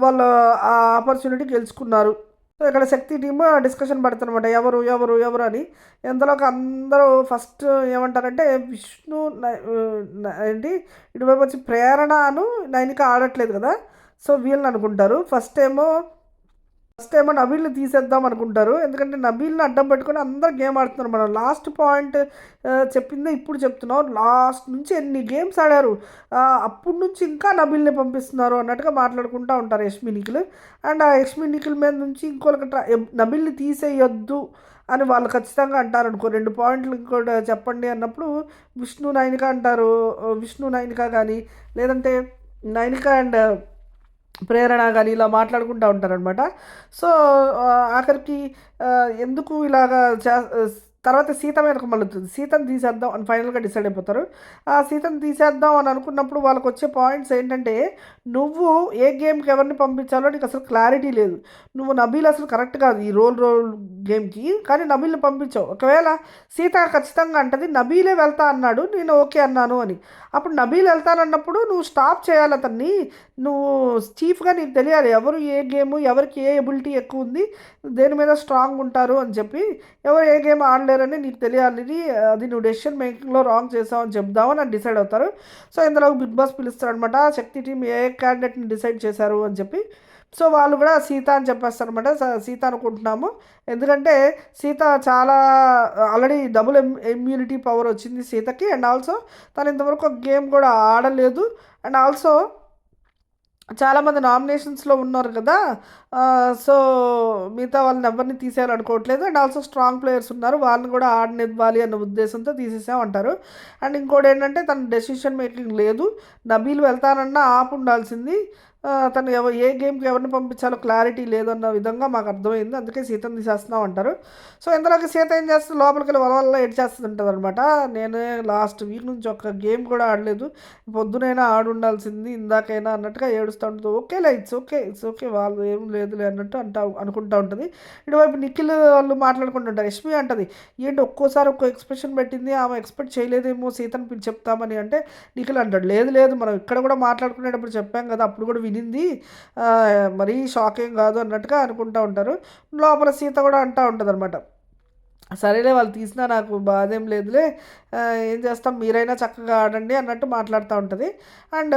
వాళ్ళు ఆ ఆపర్చునిటీ గెలుచుకున్నారు. సో ఇక్కడ శక్తి టీమ్ డిస్కషన్ పడుతుందన్నమాట, ఎవరు ఎవరు ఎవరు అని. ఎంతలోకి అందరూ ఫస్ట్ ఏమంటారంటే విష్ణు ఏంటి ఇటువైపు వచ్చి ప్రేరణను నైనిక ఆడట్లేదు కదా, సో వీళ్ళని అనుకుంటారు. ఫస్ట్ ఏమో నబీల్ని తీసేద్దాం అనుకుంటారు, ఎందుకంటే నబీల్ని అడ్డం పెట్టుకొని అందరు గేమ్ ఆడుతున్నారు. మనం లాస్ట్ పాయింట్ చెప్పిందే ఇప్పుడు చెప్తున్నాం. లాస్ట్ నుంచి ఎన్ని గేమ్స్ ఆడారు, అప్పటి నుంచి ఇంకా నబీల్ని పంపిస్తున్నారు అన్నట్టుగా మాట్లాడుకుంటూ ఉంటారు యష్మి నిఖిల్. అండ్ ఆ యష్మి నిఖిల్ మీద నుంచి ఇంకొకరికి నబీల్ని తీసేయొద్దు అని వాళ్ళు ఖచ్చితంగా అంటారు అనుకో. 2 పాయింట్లు ఇంకోటి చెప్పండి అన్నప్పుడు విష్ణు నైనిక అంటారు. విష్ణు నైనిక కానీ లేదంటే నైనిక అండ్ ప్రేరణ కానీ ఇలా మాట్లాడుకుంటూ ఉంటారనమాట. సో ఆఖరికి ఎందుకు ఇలాగా తర్వాత సీత మీదకు మళ్ళుతుంది. సీతను తీసేద్దాం అని ఫైనల్గా డిసైడ్ అయిపోతారు. ఆ సీతను తీసేద్దాం అని అనుకున్నప్పుడు వాళ్ళకి వచ్చే పాయింట్స్ ఏంటంటే, నువ్వు ఏ గేమ్కి ఎవరిని పంపించాలో నీకు అసలు క్లారిటీ లేదు. నువ్వు నబీల్ అసలు కరెక్ట్ కాదు ఈ రోల్ గేమ్కి, కానీ నబీల్ని పంపించావు. ఒకవేళ సీత ఖచ్చితంగా అంటది నబీలే వెళ్తా అన్నాడు, నేను ఓకే అన్నాను అని. అప్పుడు నబీల్ వెళ్తానన్నప్పుడు నువ్వు స్టాప్ చేయాలి అతన్ని. నువ్వు చీఫ్గా నీకు తెలియాలి ఎవరు ఏ గేమ్, ఎవరికి ఏ ఎబిలిటీ ఎక్కువ ఉంది, దేని మీద స్ట్రాంగ్ ఉంటారు అని చెప్పి, ఎవరు ఏ గేమ్ ఆడలేరని నీకు తెలియాలి. అది నువ్వు డెసిషన్ మేకింగ్లో రాంగ్ చేసావు అని చెప్దామని అని డిసైడ్ అవుతారు. సో ఇందులో బిగ్ బాస్ పిలుస్తారనమాట, శక్తి టీం ఏ క్యాండిడేట్ని డిసైడ్ చేశారు అని చెప్పి. సో వాళ్ళు కూడా సీత అని చెప్పేస్తారనమాట. సీత అనుకుంటున్నాము, ఎందుకంటే సీత చాలా ఆల్రెడీ డబుల్ ఇమ్యూనిటీ పవర్ వచ్చింది సీతకి. అండ్ ఆల్సో తను ఇంతవరకు ఒక గేమ్ కూడా ఆడలేదు. అండ్ ఆల్సో చాలామంది నామినేషన్స్లో ఉన్నారు కదా, సో మిగతా వాళ్ళని ఎవరిని తీసేయాలనుకోవట్లేదు. అండ్ ఆల్సో స్ట్రాంగ్ ప్లేయర్స్ ఉన్నారు, వాళ్ళని కూడా ఆడనివ్వాలి అన్న ఉద్దేశంతో తీసేసామంటారు. అండ్ ఇంకోటి ఏంటంటే తన డెసిషన్ మేకింగ్ లేదు. నబీల్ వెళ్తానన్నా ఆపు ఉండాల్సింది, తను ఏ గేమ్కి ఎవరిని పంపించాలో క్లారిటీ లేదన్న విధంగా మాకు అర్థమైంది, అందుకే సీతను తీసేస్తున్నాం అంటారు. సో ఇంతలోకి సీత ఏం చేస్తుంది, లోపలికి వెళ్ళి వల్ల ఎడ్ చేస్తుంటుంది అనమాట. నేనే లాస్ట్ వీక్ నుంచి ఒక్క గేమ్ కూడా ఆడలేదు, పొద్దునైనా ఆడి ఉండాల్సింది ఇందాకైనా అన్నట్టుగా ఏడుస్తూ ఉంటుంది. ఓకేలే, ఇట్స్ ఓకే వాళ్ళు ఏం లేదులే అన్నట్టు అనుకుంటూ ఉంటుంది. ఇటువైపు నిఖిల్ వాళ్ళు మాట్లాడుకుంటుంటారు. యష్మి అంటది, ఏంటి ఒక్కోసారి ఒక్కో ఎక్స్ప్రెషన్ పెట్టింది, ఆమె ఎక్స్పెక్ట్ చేయలేదేమో సీతను పిలిచి చెప్తామని. అంటే నిఖిల్ అంటాడు, లేదు మనం ఇక్కడ కూడా మాట్లాడుకునేటప్పుడు చెప్పాం కదా, అప్పుడు కూడా వినింది, మరీ షాక్ ఏం కాదు అన్నట్టుగా అనుకుంటూ ఉంటారు. లోపల సీత కూడా అంటూ ఉంటుంది అనమాట, సరేలే వాళ్ళు తీసినా నాకు బాధేం లేదులే, ఏం చేస్తాం మీరైనా చక్కగా ఆడండి అన్నట్టు మాట్లాడుతూ ఉంటుంది. అండ్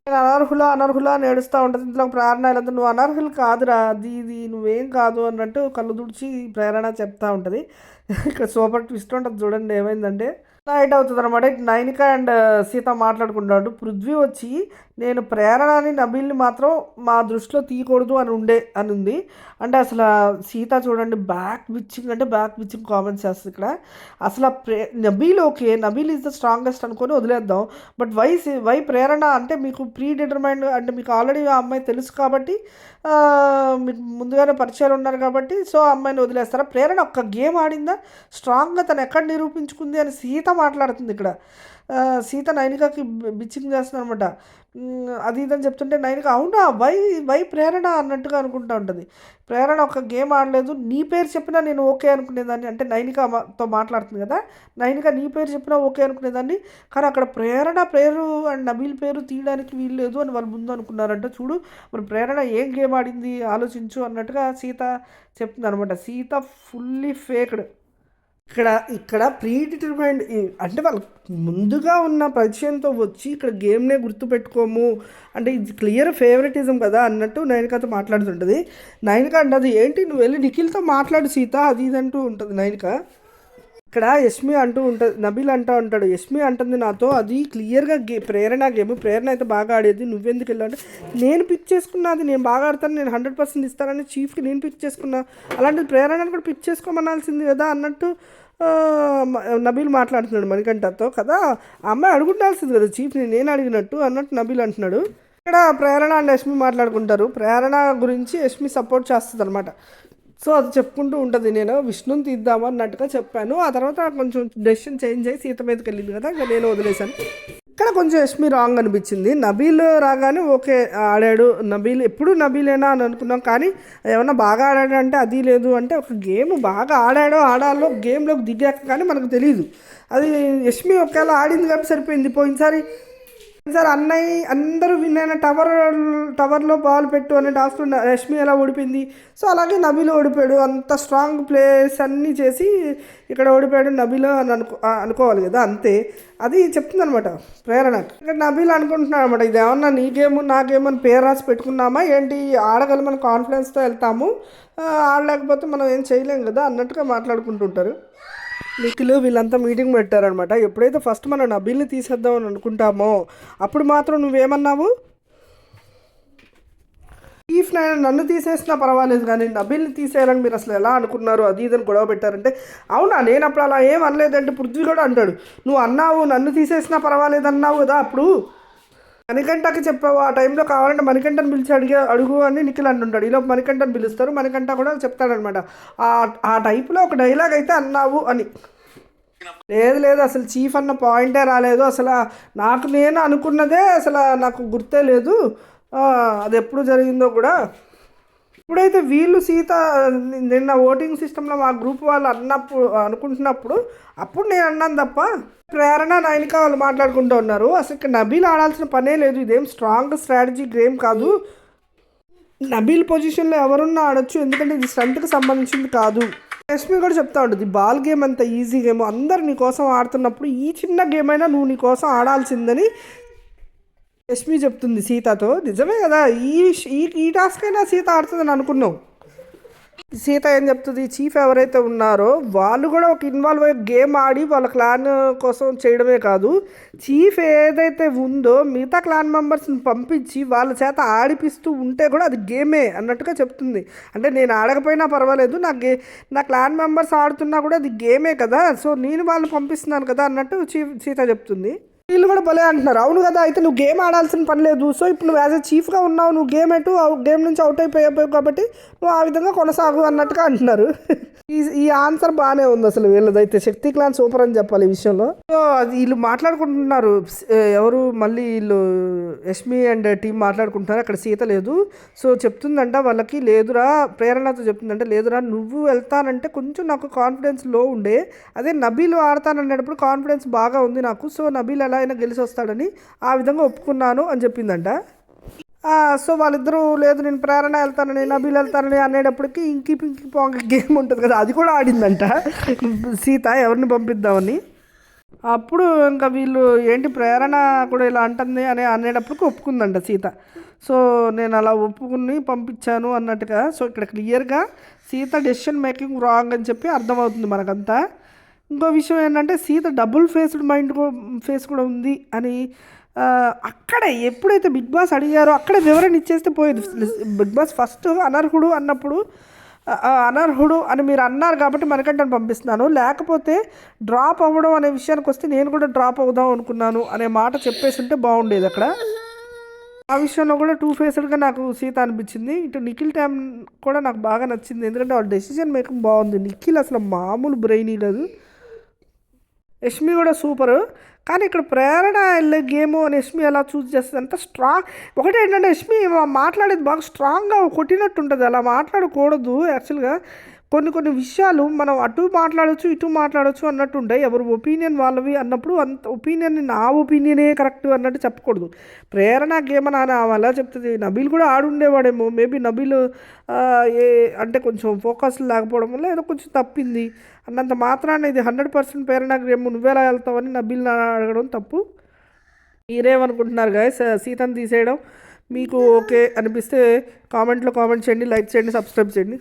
నేను అనర్హులా అని ఏడుస్తూ ఉంటుంది. ఇంట్లో ప్రేరణ వెళ్ళదు, నువ్వు అనర్హులు కాదురా, ఇది నువ్వేం కాదు అన్నట్టు కళ్ళు తుడిచి ప్రేరణ చెప్తూ ఉంటుంది. ఇక్కడ సూపర్ ట్విస్ట్ ఉంటుంది చూడండి, ఏమైందంటే నైట్ అవుతుంది అనమాట. ఇటు నైనిక అండ్ సీత మాట్లాడుకుంటాడు. పృథ్వీ వచ్చి నేను ప్రేరణని నబీల్ని మాత్రం మా దృష్టిలో తీయకూడదు అని ఉంది. అంటే అసలు సీత చూడండి, బ్యాక్ బిచ్చింగ్ కామెంట్స్ చేస్తుంది ఇక్కడ. అసలు Nabeel okay, Nabeel is the strongest అనుకొని వదిలేద్దాం, బట్ వై ప్రేరణ అంటే మీకు ప్రీ డిటర్మైండ్, అంటే మీకు ఆల్రెడీ ఆ అమ్మాయి తెలుసు కాబట్టి, మీకు ముందుగానే పరిచయాలు ఉన్నారు కాబట్టి, సో ఆ అమ్మాయిని వదిలేస్తారా? ప్రేరణ ఒక్క గేమ్ ఆడిందా, స్ట్రాంగ్గా తను ఎక్కడ నిరూపించుకుంది అని సీత మాట్లాడుతుంది ఇక్కడ. సీత నైనికకి బిచ్చింగ్ చేస్తుంది అనమాట. అది ఇదని చెప్తుంటే నైనిక అవునా వై ప్రేరణ అన్నట్టుగా అనుకుంటూ ఉంటుంది. ప్రేరణ ఒక గేమ్ ఆడలేదు, నీ పేరు చెప్పినా నేను ఓకే అనుకునేదాన్ని, అంటే నైనికతో మాట్లాడుతుంది కదా, నైనిక నీ పేరు చెప్పినా ఓకే అనుకునేదాన్ని, కానీ అక్కడ ప్రేరణ పేరు అండ్ నబీల్ పేరు తీయడానికి వీల్లేదు అని వాళ్ళు ముందు అనుకున్నారంట. చూడు మరి ప్రేరణ ఏం గేమ్ ఆడింది ఆలోచించు అన్నట్టుగా సీత చెప్తుంది అనమాట. సీత ఫుల్లీ ఫేక్డ్. ఇక్కడ ప్రీ డిటర్మైండ్, అంటే వాళ్ళు ముందుగా ఉన్న పరిచయంతో వచ్చి ఇక్కడ గేమ్నే గుర్తుపెట్టుకోము అంటే ఇది క్లియర్ ఫేవరెటిజం కదా అన్నట్టు నైనికతో మాట్లాడుతుంటుంది. నైనిక అంటది ఏంటి నువ్వు వెళ్ళి నిఖిల్తో మాట్లాడు సీత, అది ఇదంటూ ఉంటుంది నైనిక. ఇక్కడ యష్మి అంటూ ఉంటుంది, నబీల్ అంటూ ఉంటాడు, యష్మి అంటుంది నాతో అది క్లియర్గా ప్రేరణ గేమ్, ప్రేరణ అయితే బాగా ఆడేది, నువ్వెందుకు వెళ్ళావు అంటే నేను పిక్ చేసుకున్నది, నేను బాగా ఆడతాను, నేను 100% ఇస్తానని చీఫ్కి నేను పిక్ చేసుకున్నా, అలాంటిది ప్రేరణను కూడా పిక్ చేసుకోమనాల్సింది కదా అన్నట్టు నబీల్ మాట్లాడుతున్నాడు మణికంఠతో కదా. ఆ అమ్మాయి అడుగుండాల్సింది కదా చీఫ్ని, నేను అడిగినట్టు అన్నట్టు నబీల్ అంటున్నాడు. ఇక్కడ ప్రేరణ అండ్ యష్మి మాట్లాడుకుంటారు. ప్రేరణ గురించి యష్మి సపోర్ట్ చేస్తుంది అనమాట. సో అది చెప్పుకుంటూ ఉంటుంది, నేను విష్ణుని తీద్దాము అన్నట్టుగా చెప్పాను, ఆ తర్వాత కొంచెం డెసిషన్ చేంజ్ అయ్యి సీత మీదకి వెళ్ళింది కదా, ఇంకా నేను వదిలేశాను. ఇక్కడ కొంచెం యష్మి రాంగ్ అనిపించింది. నబీల్ రాగానే ఓకే ఆడాడు, నబీల్ ఎప్పుడు నబీలేనా అని అనుకున్నాం, కానీ ఏమన్నా బాగా ఆడాడు అంటే అది లేదు, అంటే ఒక గేమ్ బాగా ఆడాలో గేమ్లోకి దిగాక కానీ మనకు తెలియదు. అది యష్మి ఒకవేళ ఆడింది కాబట్టి సరిపోయింది. పోయినసారి అన్నయ్య అందరూ విన్ అయిన టవర్లో బాల్ పెట్టు అనే టాస్క్లో యష్మి ఎలా ఓడిపోయింది, సో అలాగే నబీల్ ఓడిపోయాడు. అంత స్ట్రాంగ్ ప్లేయర్స్ అన్నీ చేసి ఇక్కడ ఓడిపోయాడు నబీల్ అని అనుకోవాలి కదా, అంతే. అది చెప్తుంది అనమాట ప్రేరణ. ఇక్కడ నబీల్ అనుకుంటున్నాడు అనమాట, ఇది ఏమన్నా నీ గేమ్ నా గేమ్ అని పేరు రాసి పెట్టుకున్నామా ఏంటి, ఆడగలమని కాన్ఫిడెన్స్తో వెళ్తాము, ఆడలేకపోతే మనం ఏం చేయలేం కదా అన్నట్టుగా మాట్లాడుకుంటుంటారు. నిఖిల్ వీళ్ళంతా మీటింగ్ పెట్టారనమాట. ఎప్పుడైతే ఫస్ట్ మనం నబీల్ని తీసేద్దామని అనుకుంటామో అప్పుడు మాత్రం నువ్వేమన్నావు, చీఫ్ నన్ను తీసేసినా పర్వాలేదు కానీ నబీల్ని తీసేయాలని మీరు అసలు ఎలా అనుకున్నారు, అది ఇదని గొడవ పెట్టారంటే అవునా నేను అప్పుడు అలా ఏం అనలేదంటే పృథ్వీ కూడా అంటాడు, నువ్వు అన్నావు నన్ను తీసేసినా పర్వాలేదు అన్నావు కదా అప్పుడు, మణికంఠకి చెప్పావు ఆ టైంలో, కావాలంటే మణికంఠని పిలిచి అడుగు అని నిఖిల్ అంటుంటాడు. ఈలోపు మణికంఠని పిలుస్తారు, మణికంఠ కూడా చెప్తాడనమాట ఆ టైప్లో ఒక డైలాగ్ అయితే అన్నావు అని. లేదు అసలు చీఫ్ అన్న పాయింటే రాలేదు, అసలు నేను అనుకున్నదే అసలు నాకు గుర్తే లేదు, అది ఎప్పుడు జరిగిందో కూడా. ఇప్పుడైతే వీళ్ళు సీత నిన్న ఓటింగ్ సిస్టంలో మా గ్రూప్ వాళ్ళు అనుకుంటున్నప్పుడు అప్పుడు నేను అన్నాను తప్ప, ప్రేరణ నైనిక వాళ్ళు మాట్లాడుకుంటూ ఉన్నారు. అసలు నబీల్ ఆడాల్సిన పనే లేదు, ఇదేం స్ట్రాంగ్ స్ట్రాటజీ గేమ్ కాదు, నబీల్ పొజిషన్లో ఎవరున్నా ఆడొచ్చు, ఎందుకంటే ఇది స్టంట్కి సంబంధించింది కాదు. యష్మి కూడా చెప్తా ఉంటుంది, బాల్ గేమ్ అంత ఈజీ గేమ్, అందరు నీ కోసం ఆడుతున్నప్పుడు ఈ చిన్న గేమ్ అయినా నువ్వు నీ కోసం ఆడాల్సిందని యష్మి చెప్తుంది సీతతో. నిజమే కదా, ఈ టాస్క్ అయినా సీత ఆడుతుందని అనుకున్నావు. సీత ఏం చెప్తుంది, చీఫ్ ఎవరైతే ఉన్నారో వాళ్ళు కూడా ఒక ఇన్వాల్వ్ అయ్యి గేమ్ ఆడి వాళ్ళ క్లాన్ కోసం చేయడమే కాదు, చీఫ్ ఏదైతే ఉందో మిగతా క్లాన్ మెంబర్స్ని పంపించి వాళ్ళ చేత ఆడిపిస్తూ ఉంటే కూడా అది గేమే అన్నట్టుగా చెప్తుంది. అంటే నేను ఆడకపోయినా పర్వాలేదు, నా క్లాన్ మెంబర్స్ ఆడుతున్నా కూడా అది గేమే కదా, సో నేను వాళ్ళని పంపిస్తున్నాను కదా అన్నట్టు సీత చెప్తుంది. వీళ్ళు కూడా భలే అంటున్నారు, అవును కదా అయితే నువ్వు గేమ్ ఆడాల్సిన పని లేదు, సో ఇప్పుడు నువ్వు యాజ్ ఎ చీఫ్గా ఉన్నావు, నువ్వు గేమ్ నుంచి అవుట్ అయిపోయావు కాబట్టి నువ్వు ఆ విధంగా కొనసాగు అన్నట్టుగా అంటున్నారు. ఈ ఆన్సర్ బాగానే ఉంది అసలు వీళ్ళదైతే, శక్తి క్లాన్ సూపర్ అని చెప్పాలి ఈ విషయంలో. సో అది వీళ్ళు మాట్లాడుకుంటున్నారు, ఎవరు మళ్ళీ వీళ్ళు యష్మి అండ్ టీం మాట్లాడుకుంటున్నారు, అక్కడ సీత లేదు. సో చెప్తుందంట వాళ్ళకి, లేదురా ప్రేరణతో చెప్తుందంటే, లేదురా నువ్వు వెళ్తానంటే కొంచెం నాకు కాన్ఫిడెన్స్ లో ఉండే, అదే నబీల్ ఆడతాననేటప్పుడు కాన్ఫిడెన్స్ బాగా ఉంది నాకు, సో నబీల్ ఎలా అయినా గెలిచి వస్తాడని ఆ విధంగా ఒప్పుకున్నాను అని చెప్పిందంట. సో వాళ్ళిద్దరూ లేదు నేను ప్రేరణ వెళ్తానని నబీల్ వెళ్తానని అనేటప్పటికి ఇంకి పింకి పాంగ్ గేమ్ ఉంటుంది కదా, అది కూడా ఆడిందంట సీత ఎవరిని పంపిద్దామని. అప్పుడు ఇంకా వీళ్ళు ఏంటి ప్రేరణ కూడా ఇలా అంటుంది అని అనేటప్పటికి ఒప్పుకుందంట సీత. సో నేను అలా ఒప్పుకుని పంపించాను అన్నట్టుగా. సో ఇక్కడ క్లియర్గా సీత డెసిషన్ మేకింగ్ రాంగ్ అని చెప్పి అర్థమవుతుంది మనకంతా. ఇంకో విషయం ఏంటంటే సీత డబుల్ ఫేస్ కూడా ఉంది అని అక్కడే ఎప్పుడైతే బిగ్ బాస్ అడిగారో అక్కడే వివరణ ఇచ్చేస్తే పోయేది. బిగ్ బాస్ ఫస్ట్ అనర్హుడు అన్నప్పుడు అనర్హుడు అని మీరు అన్నారు కాబట్టి మనకంటే పంపిస్తున్నాను, లేకపోతే డ్రాప్ అవ్వడం అనే విషయానికి వస్తే నేను కూడా డ్రాప్ అవుదాం అనుకున్నాను అనే మాట చెప్పేసి ఉంటే బాగుండేది అక్కడ. ఆ విషయంలో కూడా టూ ఫేస్డ్గా నాకు సీత అనిపించింది. ఇటు నిఖిల్ టైం కూడా నాకు బాగా నచ్చింది, ఎందుకంటే వాళ్ళ డెసిషన్ మేకింగ్ బాగుంది. నిఖిల్ అసలు మామూలు బ్రెయినీ కాదు, యష్మి కూడా సూపరు. కానీ ఇక్కడ ప్రేరణ వెళ్ళే గేమ్ అని యష్మి ఎలా చూస్ చేస్తుంది, అంత స్ట్రాంగ్. ఒకటి ఏంటంటే యష్మి మాట్లాడేది బాగా స్ట్రాంగ్గా కొట్టినట్టు ఉంటుంది, అలా మాట్లాడకూడదు యాక్చువల్గా. కొన్ని విషయాలు మనం అటు మాట్లాడవచ్చు ఇటు మాట్లాడవచ్చు అన్నట్టు ఉంటాయి, ఎవరు ఒపీనియన్ వాళ్ళవి అన్నప్పుడు అంత ఒపీనియన్ని నా ఒపీనియనే కరెక్ట్ అన్నట్టు చెప్పకూడదు. ప్రేరణ గేమ్ అని అలా చెప్తుంది. నబీల్ కూడా ఆడుండేవాడేమో, మేబీ నబీల్ అంటే కొంచెం ఫోకస్ లేకపోవడం వల్ల ఏదో కొంచెం తప్పింది అన్నంత మాత్రాన ఇది 100% ప్రేరణ గేమ్ నువ్వెలా వెళ్తావని నబీల్ అడగడం తప్పు. మీరేమనుకుంటున్నారు గాయస్, సీతను తీసేయడం మీకు ఓకే అనిపిస్తే కామెంట్లో కామెంట్ చేయండి, లైక్ చేయండి, సబ్స్క్రైబ్ చేయండి.